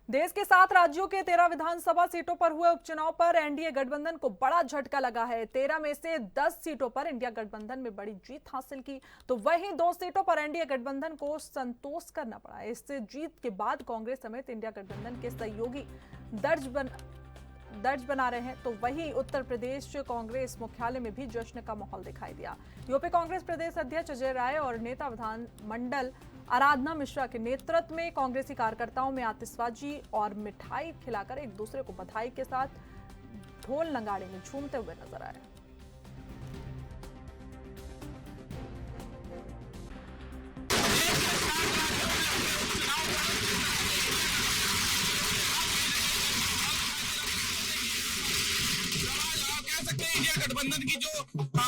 देश के 7 राज्यों के 13 विधानसभा सीटों पर हुए उपचुनाव पर एनडीए गठबंधन को बड़ा झटका लगा है। 13 में से 10 सीटों पर इंडिया गठबंधन में बड़ी जीत हासिल की, तो वहीं 2 सीटों पर एनडीए गठबंधन को संतोष करना पड़ा। इस जीत के बाद कांग्रेस समेत इंडिया गठबंधन के सहयोगी दर्ज बना रहे हैं, तो वहीं उत्तर प्रदेश कांग्रेस मुख्यालय में भी जश्न का माहौल दिखाई दिया। यूपी कांग्रेस प्रदेश अध्यक्ष अजय राय और नेता विधानमंडल आराधना मिश्रा के नेतृत्व में कांग्रेसी कार्यकर्ताओं में आतिशबाजी और मिठाई खिलाकर एक दूसरे को बधाई के साथ ढोल नगाड़े में झूमते हुए नजर आए। इंडिया गठबंधन की जो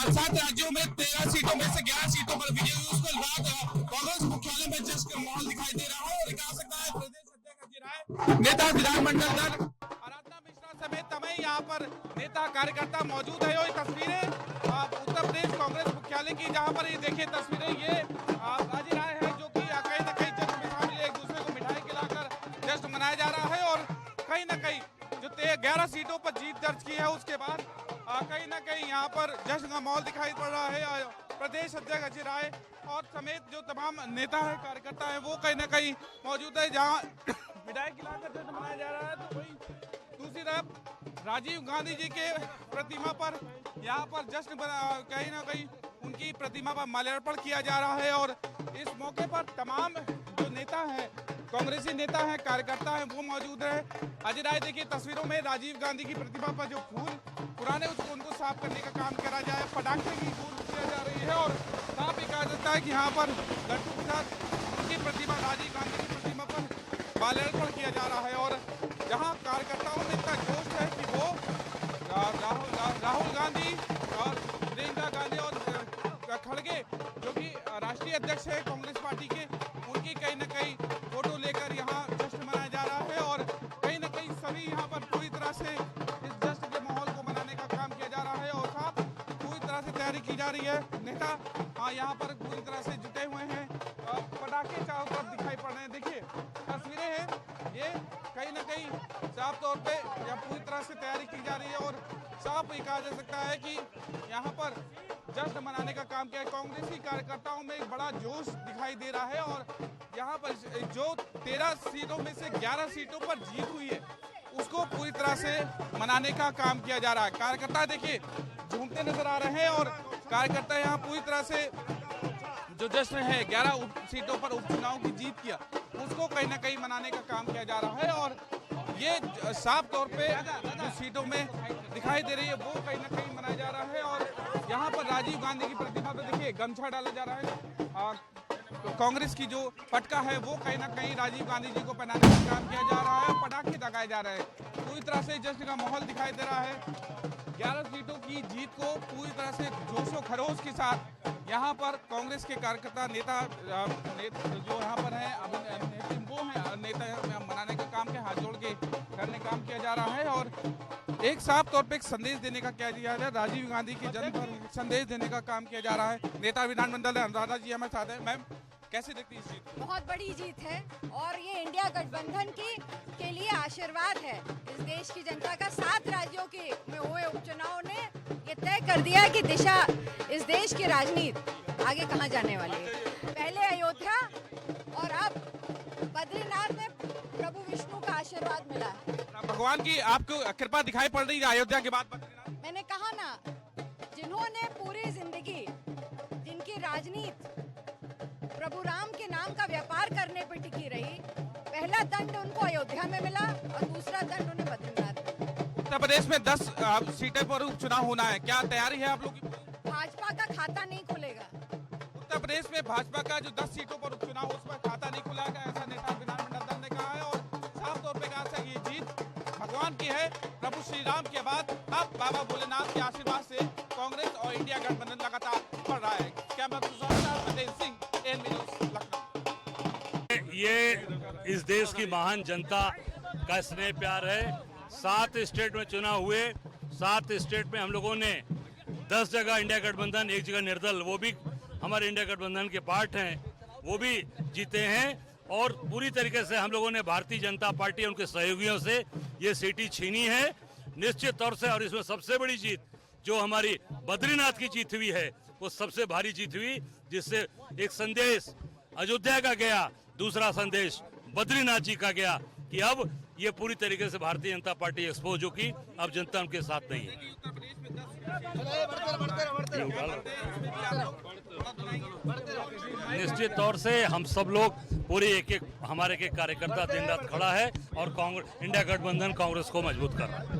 7 राज्यों में 13 सीटों में से 11 सीटों पर विजय हुई, उसके बाद कांग्रेस मुख्यालय में जश्न का माहौल दिखाई दे रहा है। और कहा सकता है प्रदेश अध्यक्ष अजय राय, नेता विधानमंडल दल आराधना मिश्रा समेत तमाम यहाँ पर नेता कार्यकर्ता मौजूद है। और ये तस्वीरें उत्तर प्रदेश कांग्रेस मुख्यालय की, जहाँ पर ये देखिए तस्वीरें, ये अजय राय है जो कि कहीं न कहीं जश्न में शामिल, एक दूसरे को मिठाई खिलाकर जश्न मनाया जा रहा है। और कहीं न कहीं जो 11 सीटों पर जीत दर्ज की है, उसके बाद कहीं ना कहीं यहाँ पर जश्न का माहौल दिखाई पड़ रहा है। प्रदेश अध्यक्ष अजय राय और समेत जो तमाम नेता है कार्यकर्ता है, वो कहीं ना कहीं मौजूद है, जहाँ मिठाई खिलाकर जश्न मनाया जा रहा है। तो वही दूसरी तरफ राजीव गांधी जी के प्रतिमा पर यहाँ पर जश्न कहीं ना कहीं उनकी प्रतिमा पर माल्यार्पण किया जा रहा है। और इस मौके पर तमाम जो नेता हैं, कांग्रेसी नेता हैं, कार्यकर्ता हैं, वो मौजूद है। अजय राय देखिए तस्वीरों में राजीव गांधी की प्रतिमा पर जो फूल पुराने उनको साफ करने का काम करा जाए, पटाखे की फूल किया जा रही है। और साफ ही कहा जाता है कि यहाँ पर लड्डू के साथ उनकी प्रतिमा, राजीव गांधी की प्रतिमा पर माल्यार्पण किया जा रहा है। और जहाँ कार्यकर्ताओं में इतना जोश है कि वो राहुल गांधी और प्रियंका गांधी और खड़गे जो कि राष्ट्रीय अध्यक्ष है कांग्रेस पार्टी के, उनकी कहीं ना कहीं फोटो लेकर यहाँ जश्न मनाया जा रहा है। और कहीं ना कहीं सभी यहाँ पर पूरी तरह से इस जश्न के माहौल को मनाने का काम किया जा रहा है। और साथ पूरी तरह से तैयारी की जा रही है। नेता यहाँ पर पूरी तरह से जुटे हुए हैं, पटाखे चारों तरफ दिखाई पड़ रहे हैं। देखिए तस्वीरें हैं, ये कहीं ना कहीं साफ तौर पे पूरी तरह से तैयारी की जा रही है। और साफ ये कहा जा सकता है कि यहाँ पर जश्न मनाने का काम किया है। कांग्रेसी कार्यकर्ताओं में एक बड़ा जोश दिखाई दे रहा है। और यहाँ पर जो 13 सीटों में से 11 सीटों पर जीत हुई है, उसको पूरी तरह से मनाने का काम किया जा रहा है। कार्यकर्ता देखिए झूमते नजर आ रहे हैं। और कार्यकर्ता यहाँ पूरी तरह से जो जश्न है 11 सीटों पर उपचुनाव की जीत किया, उसको कहीं ना कहीं मनाने का काम किया जा रहा है। और ये साफ तौर पे जो सीटों में दिखाई दे रही है, वो कहीं ना कहीं मनाया जा रहा है। और यहाँ पर राजीव गांधी की प्रतिमा पे देखिए गमछा डाला जा रहा है। तो कांग्रेस की जो पटका है, वो कहीं ना कहीं राजीव गांधी जी को पहनाने का काम किया जा रहा है। पटाखे दगाए जा रहे हैं, पूरी तरह से जश्न का माहौल दिखाई दे रहा है। 11 सीटों की जीत को पूरी तरह से जोशो खरोश के साथ यहाँ पर कांग्रेस के कार्यकर्ता नेता जो यहाँ पर हैं, वो हैं नेता, मनाने का काम के हाथ जोड़ के करने काम किया जा रहा है। और एक साफ तौर पे एक संदेश देने का किया जा रहा है, राजीव गांधी के जन्म पर संदेश देने का काम किया जा रहा है। नेता विधानमंडल अनुराधा जी हमारे साथ है। मैम कैसे देखती है इस जीत? बहुत बड़ी जीत है और ये इंडिया गठबंधन के लिए आशीर्वाद है। इस देश की जनता का 7 राज्यों के में हुए उपचुनाव ने ये तय कर दिया कि दिशा इस देश की राजनीति आगे कहां जाने वाली है। पहले अयोध्या और अब बद्रीनाथ में प्रभु विष्णु का आशीर्वाद मिला है। भगवान की आपको कृपा दिखाई पड़ रही है अयोध्या के बाद बद्रीनाथ? मैंने कहा ना, जिन्होंने पूरी जिंदगी, जिनकी राजनीति प्रभु राम के नाम का व्यापार करने पर टिकी रही, पहला दंड उनको अयोध्या में मिला और दूसरा दंड उन्हें बद्रीनाथ में। उत्तर प्रदेश में 10 सीटें पर उपचुनाव होना है, क्या तैयारी है आप लोग की? भाजपा का खाता नहीं खुलेगा। उत्तर प्रदेश में भाजपा का जो 10 सीटों पर उपचुनाव, उस पर खाता नहीं खुलेगा, ऐसा नेता विधानमंडल दल ने कहा है। और साफ तौर पर कहा था कि ये जीत भगवान की है, प्रभु श्री राम के बाद अब बाबा भोलेनाथ के आशीर्वाद से कांग्रेस और इंडिया गठबंधन लगातार बढ़ रहा है। क्या ये इस देश की महान जनता का स्नेह प्यार है। 7 स्टेट में चुनाव हुए, 7 स्टेट में हम लोगों ने 10 जगह इंडिया गठबंधन, 1 जगह निर्दल, वो भी हमारे इंडिया गठबंधन के पार्ट हैं, वो भी जीते हैं। और पूरी तरीके से हम लोगों ने भारतीय जनता पार्टी और उनके सहयोगियों से ये सीटें छीनी है निश्चित तौर से। और इसमें सबसे बड़ी जीत जो हमारी बद्रीनाथ की जीत हुई है वो सबसे भारी जीत हुई, जिससे एक संदेश अयोध्या का गया, दूसरा संदेश बद्रीनाथ जी का गया कि अब ये पूरी तरीके से भारतीय जनता पार्टी एक्सपोज हो की अब जनता उनके साथ नहीं है। निश्चित तौर से हम सब लोग पूरे एक एक हमारे एक कार्यकर्ता दिन रात खड़ा है और कांग्रेस इंडिया गठबंधन कांग्रेस को मजबूत कर रहा है।